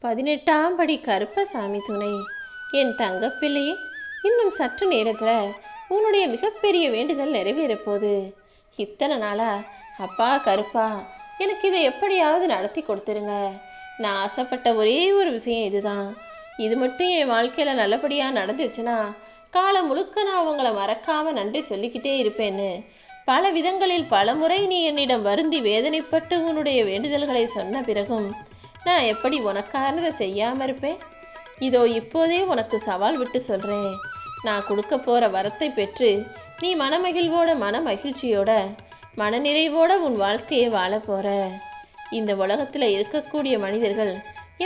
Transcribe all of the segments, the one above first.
18ஆம் படி கருப்பசாமி துணை. என் தங்கப்பிள்ளையே, இன்னும் சற்று நேரத்தில் உன்னுடைய மிகப்பெரிய வேண்டுதல் நிறைவேறப் போகுது. இத்தனை நாளா அப்பா கருப்பா எனக்கு இதை எப்படியாவது நடத்தி கொடுத்துருங்க, நான் ஆசைப்பட்ட ஒரே ஒரு விஷயம் இதுதான், இது மட்டும் என் வாழ்க்கையில் நல்லபடியாக நடந்துச்சுன்னா காலம் முழுக்க நான் அவங்கள மறக்காமல் நன்றி சொல்லிக்கிட்டே இருப்பேன்னு பல விதங்களில் பல முறை நீ என்னிடம் வருந்தி வேதனைப்பட்டு உன்னுடைய வேண்டுதல்களை சொன்ன பிறகும் நான் எப்படி உனக்கானதை செய்யாமல் இருப்பேன்? இதோ இப்போதே உனக்கு சவால் விட்டு சொல்கிறேன். நான் கொடுக்க போகிற வரத்தை பெற்று நீ மனமகிழ்வோட மனமகிழ்ச்சியோட மனநிறைவோட உன் வாழ்க்கையை வாழ போகிற. இந்த உலகத்தில் இருக்கக்கூடிய மனிதர்கள்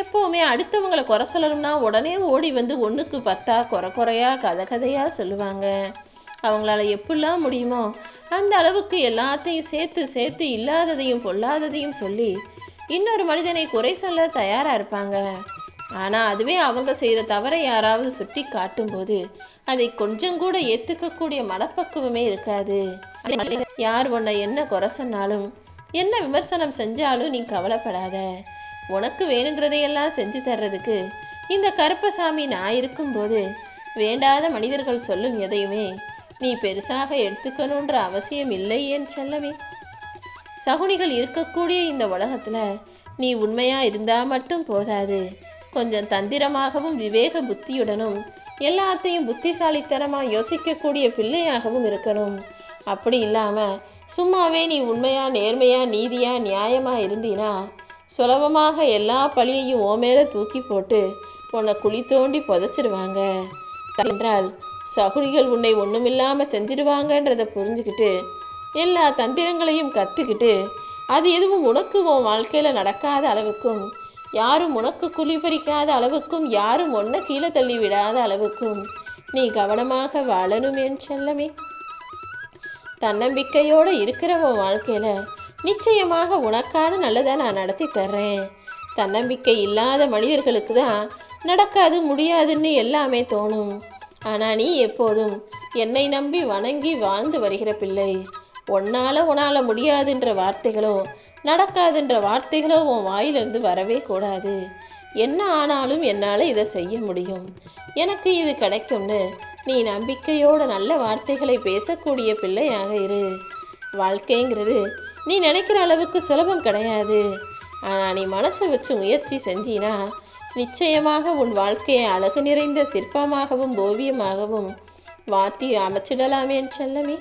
எப்போவுமே அடுத்தவங்களை குறை சொல்லணும்னா உடனே ஓடி வந்து ஒன்றுக்கு 10 குறையா கதையாக சொல்லுவாங்க. அவங்களால எப்படிலாம் முடியுமோ அந்த அளவுக்கு எல்லாத்தையும் சேர்த்து இல்லாததையும் பொல்லாததையும் சொல்லி இன்னொரு மனிதனை குறை சொல்ல தயாராக இருப்பாங்க. ஆனால் அதுவே அவங்க செய்கிற தவறை யாராவது சுட்டி காட்டும்போது அதை கொஞ்சம் கூட ஏற்றுக்கக்கூடிய மனப்பக்குவமே இருக்காது. யார் உன்னை என்ன குறை சொன்னாலும் என்ன விமர்சனம் செஞ்சாலும் நீ கவலைப்படாத. உனக்கு வேணுங்கிறதையெல்லாம் செஞ்சு தர்றதுக்கு இந்த கருப்பசாமி நான் இருக்கும்போது வேண்டாத மனிதர்கள் சொல்லும் எதையுமே நீ பெருசாக எடுத்துக்கணுன்ற அவசியம் இல்லை என் செல்லமே. சகுனிகள் இருக்கக்கூடிய இந்த உலகத்துல நீ உண்மையா இருந்தா மட்டும் போதாது, கொஞ்சம் தந்திரமாகவும் விவேக புத்தியுடனும் எல்லாத்தையும் புத்திசாலித்தனமா யோசிக்கக்கூடிய பிள்ளையாகவும் இருக்கணும். அப்படி இல்லாம சும்மாவே நீ உண்மையா நேர்மையா நீதியா நியாயமா இருந்தீனா சுலபமாக எல்லா பழியையும் ஓ மேல தூக்கி போட்டு உன்னை குழி தோண்டி புதைச்சிடுவாங்க. என்றால் சகுனிகள் உன்னை ஒண்ணுமில்லாம செஞ்சிடுவாங்கன்றதை புரிஞ்சுக்கிட்டு எல்லா தந்திரங்களையும் கத்துக்கிட்டு அது எதுவும் உனக்கு உன் வாழ்க்கையில நடக்காத அளவுக்கும் யாரும் உனக்கு குழி பறிக்காத அளவுக்கும் யாரும் ஒன்ன கீழே தள்ளி விடாத அளவுக்கும் நீ கவனமாக வாழணும் என் செல்லமே. தன்னம்பிக்கையோடு இருக்கிற உன் வாழ்க்கையில நிச்சயமாக உனக்கான நல்லதை நான் நடத்தி தர்றேன். தன்னம்பிக்கை இல்லாத மனிதர்களுக்கு தான் நடக்காது முடியாதுன்னு எல்லாமே தோணும். ஆனா நீ எப்போதும் என்னை நம்பி வணங்கி வாழ்ந்து வருகிற பிள்ளை. உன்னால முடியாதுன்ற வார்த்தைகளோ நடக்காதுன்ற வார்த்தைகளோ உன் வாயிலிருந்து வரவே கூடாது. என்ன ஆனாலும் என்னால் இதை செய்ய முடியும், எனக்கு இது கிடைக்கும்னு நீ நம்பிக்கையோட நல்ல வார்த்தைகளை பேசக்கூடிய பிள்ளையாக இரு. வாழ்க்கைங்கிறது நீ நினைக்கிற அளவுக்கு சுலபம் கிடையாது. ஆனால் நீ மனசை வச்சு முயற்சி செஞ்சினா நிச்சயமாக உன் வாழ்க்கையை அழகு நிறைந்த சிற்பமாகவும் ஓவியமாகவும் மாற்றி அமைச்சிடலாமே செல்லமே.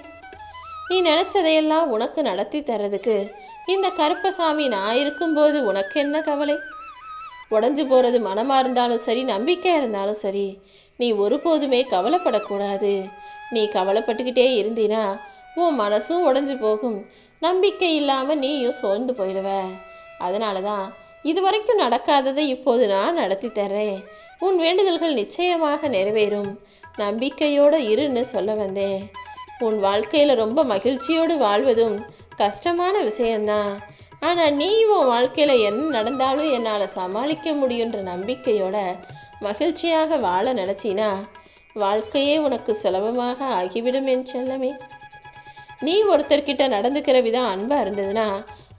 நீ நினைச்சதையெல்லாம் உனக்கு நடத்தி தர்றதுக்கு இந்த கருப்பசாமி நான் இருக்கும்போது உனக்கு என்ன கவலை? உடஞ்சு போறது மனமா இருந்தாலும் சரி நம்பிக்கையா இருந்தாலும் சரி நீ ஒருபோதுமே கவலைப்படக்கூடாது. நீ கவலைப்பட்டுக்கிட்டே இருந்தினா உன் மனசும் உடஞ்சு போகும், நம்பிக்கை இல்லாம நீயும் சோர்ந்து போயிடுவ. அதனாலதான் இதுவரைக்கும் நடக்காததை இப்போது நான் நடத்தி தர்றேன். உன் வேண்டுதல்கள் நிச்சயமாக நிறைவேறும், நம்பிக்கையோட இருன்னு சொல்ல வந்தேன். உன் வாழ்க்கையில ரொம்ப மகிழ்ச்சியோடு வாழ்வதும் கஷ்டமான விஷயம்தான். ஆனா நீ உன் வாழ்க்கையில என்ன நடந்தாலும் என்னால சமாளிக்க முடியுன்ற நம்பிக்கையோட மகிழ்ச்சியாக வாழ நினைச்சினா வாழ்க்கையே உனக்கு சுலபமாக ஆகிவிடும் என் செல்லமே. நீ ஒருத்தர்கிட்ட நடந்துக்கிற விதம் அன்பா இருந்ததுன்னா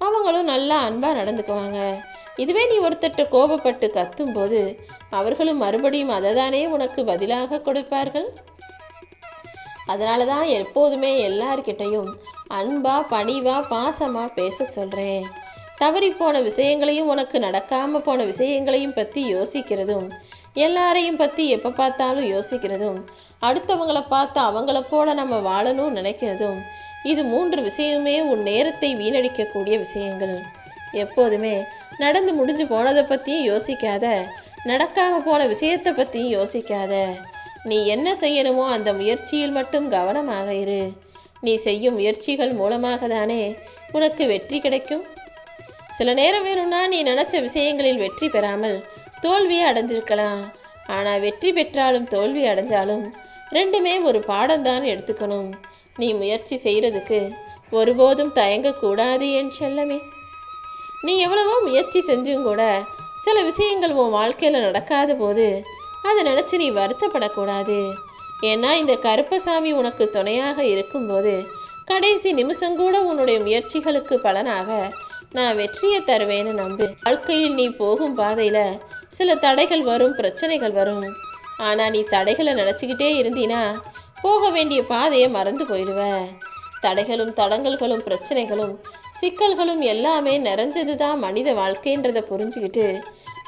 அவங்களும் நல்லா அன்பா நடந்துக்குவாங்க. இதுவே நீ ஒருத்தர்கிட்ட கோபப்பட்டு கத்தும் போது அவர்களும் மறுபடியும் அதை தானே உனக்கு பதிலாக கொடுப்பார்கள். அதனாலதான் எப்போதுமே எல்லார்கிட்டையும் அன்பா பணிவா பாசமா பேச சொல்றேன். தவறி போன விஷயங்களையும் உனக்கு நடக்காம போன விஷயங்களையும் பத்தி யோசிக்கிறதும் எல்லாரையும் பத்தி எப்ப பார்த்தாலும் யோசிக்கிறதும் அடுத்தவங்களை பார்த்து அவங்கள போல நம்ம வாழணும்னு நினைக்கிறதும் இது 3 விஷயமே உன் நேரத்தை வீணடிக்கக்கூடிய விஷயங்கள். எப்போதுமே நடந்து முடிஞ்சு போனதை பத்தியும் யோசிக்காத, நடக்காம போன விஷயத்தை பத்தியும் யோசிக்காத. நீ என்ன செய்யணுமோ அந்த முயற்சியில் மட்டும் கவனமாக இரு. நீ செய்யும் முயற்சிகள் மூலமாக தானே உனக்கு வெற்றி கிடைக்கும். சில நேரம் வேணும்னா நீ நினைச்ச விஷயங்களில் வெற்றி பெறாமல் தோல்வியை அடைஞ்சிருக்கலாம். ஆனா வெற்றி பெற்றாலும் தோல்வி அடைஞ்சாலும் ரெண்டுமே ஒரு பாடம் தான் எடுத்துக்கணும். நீ முயற்சி செய்யறதுக்கு ஒருபோதும் தயங்கக்கூடாது என் செல்லமே. நீ எவ்வளவோ முயற்சி செஞ்சும் கூட சில விஷயங்கள் உன் வாழ்க்கையில நடக்காத போது அதை நினைச்சு நீ வருத்தப்படக்கூடாது. ஏன்னா இந்த கருப்பசாமி உனக்கு துணையாக இருக்கும்போது கடைசி நிமிஷம் கூட உன்னுடைய முயற்சிகளுக்கு பலனாக நான் வெற்றியை தருவேன்னு நம்பு. வாழ்க்கையில் நீ போகும் பாதையில சில தடைகள் வரும், பிரச்சனைகள் வரும். ஆனால் நீ தடைகளை நினச்சிக்கிட்டே இருந்தீனா போக வேண்டிய பாதையை மறந்து போயிடுவ. தடைகளும் தடங்கல்களும் பிரச்சனைகளும் சிக்கல்களும் எல்லாமே நிறைஞ்சது தான் மனித வாழ்க்கைன்றதை புரிஞ்சுக்கிட்டு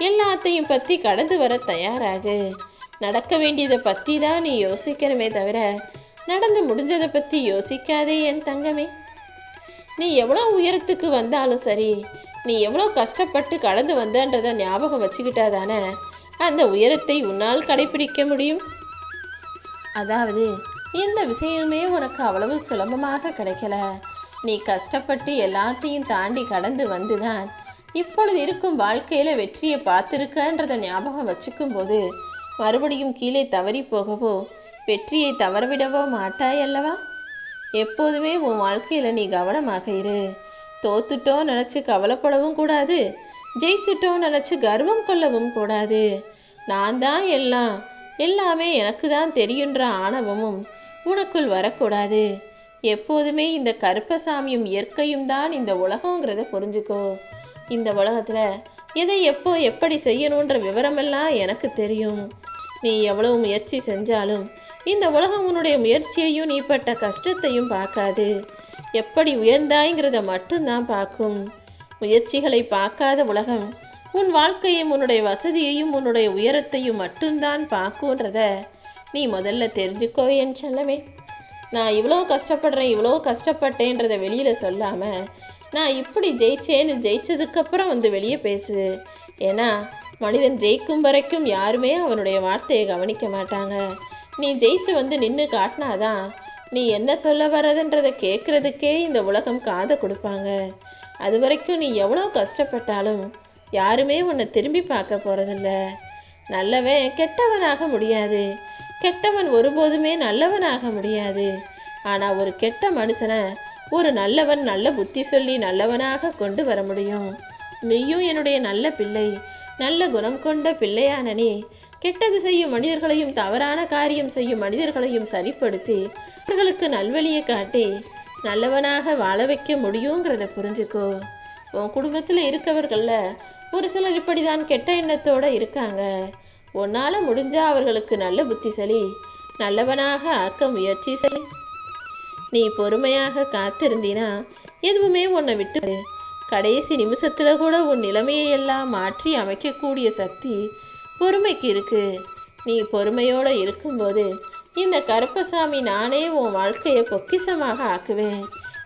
எல்லாத்தையும் பற்றி கடந்து வர தயாராகு. நடக்க வேண்டியதை பற்றி தான் நீ யோசிக்கணுமே தவிர நடந்து முடிஞ்சதை பற்றி யோசிக்காதே என் தங்கமே. நீ எவ்வளோ உயரத்துக்கு வந்தாலும் சரி, நீ எவ்வளோ கஷ்டப்பட்டு கடந்து வந்தன்றதை ஞாபகம் வச்சுக்கிட்டாதானே அந்த உயரத்தை உன்னால் கடைபிடிக்க முடியும். அதாவது எந்த விஷயமே உனக்கு அவ்வளவு சுலபமாக கிடைக்கல. நீ கஷ்டப்பட்டு எல்லாத்தையும் தாண்டி கடந்து வந்துதான் இப்பொழுது இருக்கும் வாழ்க்கையில வெற்றியை பார்த்துருக்கன்றதை ஞாபகம் வச்சுக்கும் போது மறுபடியும் கீழே தவறி போகவோ வெற்றியை தவறவிடவோ மாட்டாய் அல்லவா? எப்போதுமே உன் வாழ்க்கையில நீ கவனமாக இரு. தோத்துட்டோம் நினைச்சு கவலைப்படவும் கூடாது, ஜெயிச்சுட்டோம் நினைச்சு கர்வம் கொள்ளவும் கூடாது. நான் தான் எல்லாமே எனக்கு தான் தெரியுன்ற ஆணவமும் உனக்குள் வரக்கூடாது. எப்போதுமே இந்த கருப்பசாமியும் இயற்கையும் தான் இந்த உலகங்கிறத புரிஞ்சுக்கோ. இந்த உலகத்துல எதை எப்போ எப்படி செய்யணுன்ற விவரமெல்லாம் எனக்கு தெரியும். நீ எவ்வளவு முயற்சி செஞ்சாலும் இந்த உலகம் உன்னுடைய முயற்சியையும் நீ பட்ட கஷ்டத்தையும் பார்க்காது. எப்படி உயர்ந்தாய்ங்கிறத மட்டும்தான் பார்க்கும். முயற்சிகளை பார்க்காத உலகம் உன் வாழ்க்கையும் உன்னுடைய வசதியையும் உன்னுடைய உயரத்தையும் மட்டும்தான் பார்க்குன்றத நீ முதல்ல தெரிஞ்சுக்கோ என் செல்லமே. நான் இவ்வளோ கஷ்டப்படுறேன், இவ்வளோ கஷ்டப்பட்டேன்றதை வெளியில் சொல்லாமல் நான் இப்படி ஜெயிச்சேன்னு ஜெயிச்சதுக்கப்புறம் வந்து வெளியே பேசு. ஏன்னா மனிதன் ஜெயிக்கும் வரைக்கும் யாருமே அவனுடைய வார்த்தையை கவனிக்க மாட்டாங்க. நீ ஜெயிச்சு வந்து நின்று காட்டினாதான் நீ என்ன சொல்ல வர்றதுன்றதை கேட்குறதுக்கே இந்த உலகம் காதை கொடுப்பாங்க. அது வரைக்கும் நீ எவ்வளோ கஷ்டப்பட்டாலும் யாருமே உன்னை திரும்பி பார்க்க போகிறதில்ல. நல்லவன் கெட்டவனாக முடியாது, கெட்டவன் ஒருபோதுமே நல்லவனாக முடியாது. ஆனால் ஒரு கெட்ட மனுஷனை ஒரு நல்லவன் நல்ல புத்தி சொல்லி நல்லவனாக கொண்டு வர முடியும். நீயும் என்னுடைய நல்ல பிள்ளை, நல்ல குணம் கொண்ட பிள்ளையான நீ கெட்டது செய்யும் மனிதர்களையும் தவறான காரியம் செய்யும் மனிதர்களையும் சரிப்படுத்தி அவர்களுக்கு நல்வழியை காட்டி நல்லவனாக வாழ வைக்க முடியுங்கிறத புரிஞ்சுக்கோ. உன் குடும்பத்தில் இருக்கவர்களில் ஒரு சிலர் இப்படிதான் கெட்ட எண்ணத்தோடு இருக்காங்க. உன்னால் முடிஞ்சா அவர்களுக்கு நல்ல புத்திசலி நல்லவனாக ஆக்க முயற்சி செய். நீ பொறுமையாக காத்திருந்தீனா எதுவுமே உன்னை விட்டு கடைசி நிமிஷத்தில் கூட உன் நிலைமையை எல்லாம் மாற்றி அமைக்கக்கூடிய சக்தி பொறுமைக்கு இருக்கு. நீ பொறுமையோடு இருக்கும்போது இந்த கருப்பசாமி நானே உன் வாழ்க்கையை பொக்கிஷமாக ஆக்குவேன்.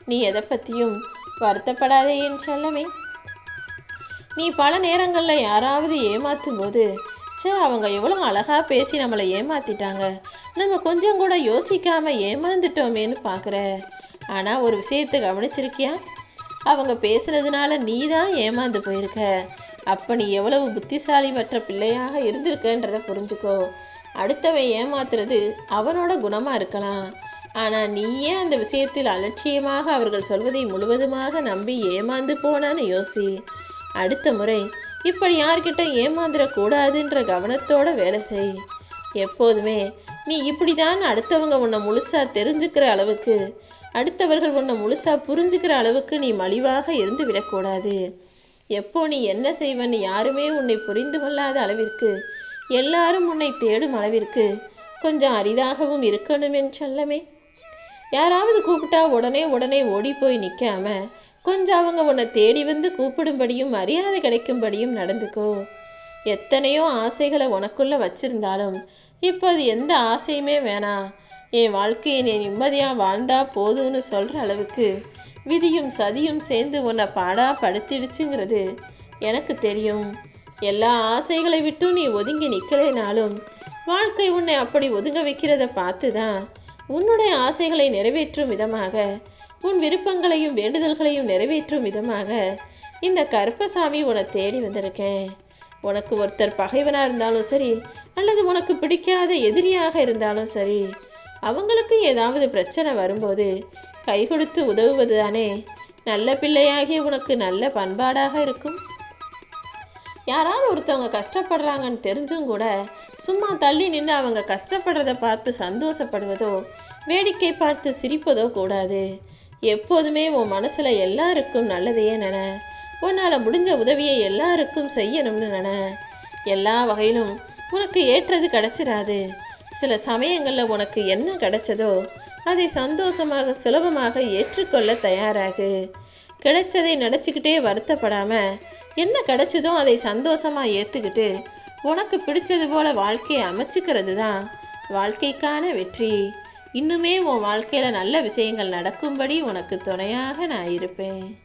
நீ எதை பற்றியும் வருத்தப்படாதே என் செல்லமே. நீ பல நேரங்களில் யாராவது ஏமாற்றும் போது அவங்க எவ்வளோ அழகாக பேசி நம்மளை ஏமாத்திட்டாங்க, நம்ம கொஞ்சம் கூட யோசிக்காமல் ஏமாந்துட்டோமேன்னு பார்க்குற. ஆனால் ஒரு விஷயத்தை கவனிச்சிருக்கியா? அவங்க பேசுனதுனால நீ தான் ஏமாந்து போயிருக்க. அப்போ நீ எவ்வளவு புத்திசாலி மற்ற பிள்ளையாக இருந்திருக்கன்றதை புரிஞ்சுக்கோ. அடுத்தவன் ஏமாத்துறது அவனோட குணமாக இருக்கலாம். ஆனால் நீ ஏன் அந்த விஷயத்தில் அலட்சியமாக அவர்கள் சொல்வதை முழுவதுமாக நம்பி ஏமாந்து போனான்னு யோசி. அடுத்த முறை இப்படி யார்கிட்ட ஏமாந்துடக்கூடாதுன்ற கவனத்தோட வேலை செய். எப்போதுமே நீ இப்படி தான் அடுத்தவங்க உன்னை முழுசாக தெரிஞ்சுக்கிற அளவுக்கு, அடுத்தவர்கள் உன்னை முழுசாக புரிஞ்சுக்கிற அளவுக்கு நீ மலிவாக இருந்து விடக்கூடாது. எப்போ நீ என்ன செய்வன்னு யாருமே உன்னை புரிந்து கொள்ளாத அளவிற்கு, எல்லாரும் உன்னை தேடும் அளவிற்கு கொஞ்சம் அரிதாகவும் இருக்கணும் என் செல்லமே. யாராவது கூப்பிட்டா உடனே ஓடி போய் நிற்காம கொஞ்சம் அவங்க உன்னை தேடி வந்து கூப்பிடும்படியும் மரியாதை கிடைக்கும்படியும் நடந்துக்கோ. எத்தனையோ ஆசைகளை உனக்குள்ள வச்சிருந்தாலும் இப்போது எந்த ஆசையுமே வேணாம், என் வாழ்க்கையை நீ நிம்மதியாக வாழ்ந்தா போதும்னு சொல்கிற அளவுக்கு விதியும் சதியும் சேர்ந்து உன்னை பாடா படுத்திடுச்சுங்கிறது எனக்கு தெரியும். எல்லா ஆசைகளை விட்டும் நீ ஒதுங்கி நிற்கலைனாலும் வாழ்க்கை உன்னை அப்படி ஒதுங்க வைக்கிறத பார்த்து தான் உன்னுடைய ஆசைகளை நிறைவேற்றும் விதமாக, உன் விருப்பங்களையும் வேண்டுதல்களையும் நிறைவேற்றும் விதமாக இந்த கருப்பசாமி உன்னை தேடி வந்திருக்கேன். உனக்கு ஒருத்தர் பகைவனாக இருந்தாலும் சரி, அல்லது உனக்கு பிடிக்காத எதிரியாக இருந்தாலும் சரி, அவங்களுக்கு ஏதாவது பிரச்சனை வரும்போது கை கொடுத்து உதவுவது தானே நல்ல பிள்ளையாகிய உனக்கு நல்ல பண்பாடாக இருக்கும். யாராவது ஒருத்தவங்க கஷ்டப்படுறாங்கன்னு தெரிஞ்சும் கூட சும்மா தள்ளி நின்று அவங்க கஷ்டப்படுறத பார்த்து சந்தோஷப்படுவதோ வேடிக்கை பார்த்து சிரிப்பதோ கூடாது. எப்போதுமே உன் மனசில் எல்லாருக்கும் நல்லதையே நினை. உன்னால் முடிஞ்ச உதவியை எல்லாருக்கும் செய்யணும்னு நினை. எல்லா வகையிலும் உனக்கு ஏற்றது கிடைச்சிடாது. சில சமயங்களில் உனக்கு என்ன கிடைச்சதோ அதை சந்தோஷமாக சுலபமாக ஏற்றுக்கொள்ள தயாராகு. கிடைச்சதை நினச்சிக்கிட்டே வருத்தப்படாம என்ன கிடைச்சதோ அதை சந்தோஷமா ஏற்றுக்கிட்டு உனக்கு பிடிச்சது போல வாழ்க்கையை அமைச்சுக்கிறது தான் வாழ்க்கைக்கான வெற்றி. இன்னுமே உன் வாழ்க்கையில் நல்ல விஷயங்கள் நடக்கும்படி உனக்கு துணையாக நான் இருப்பேன்.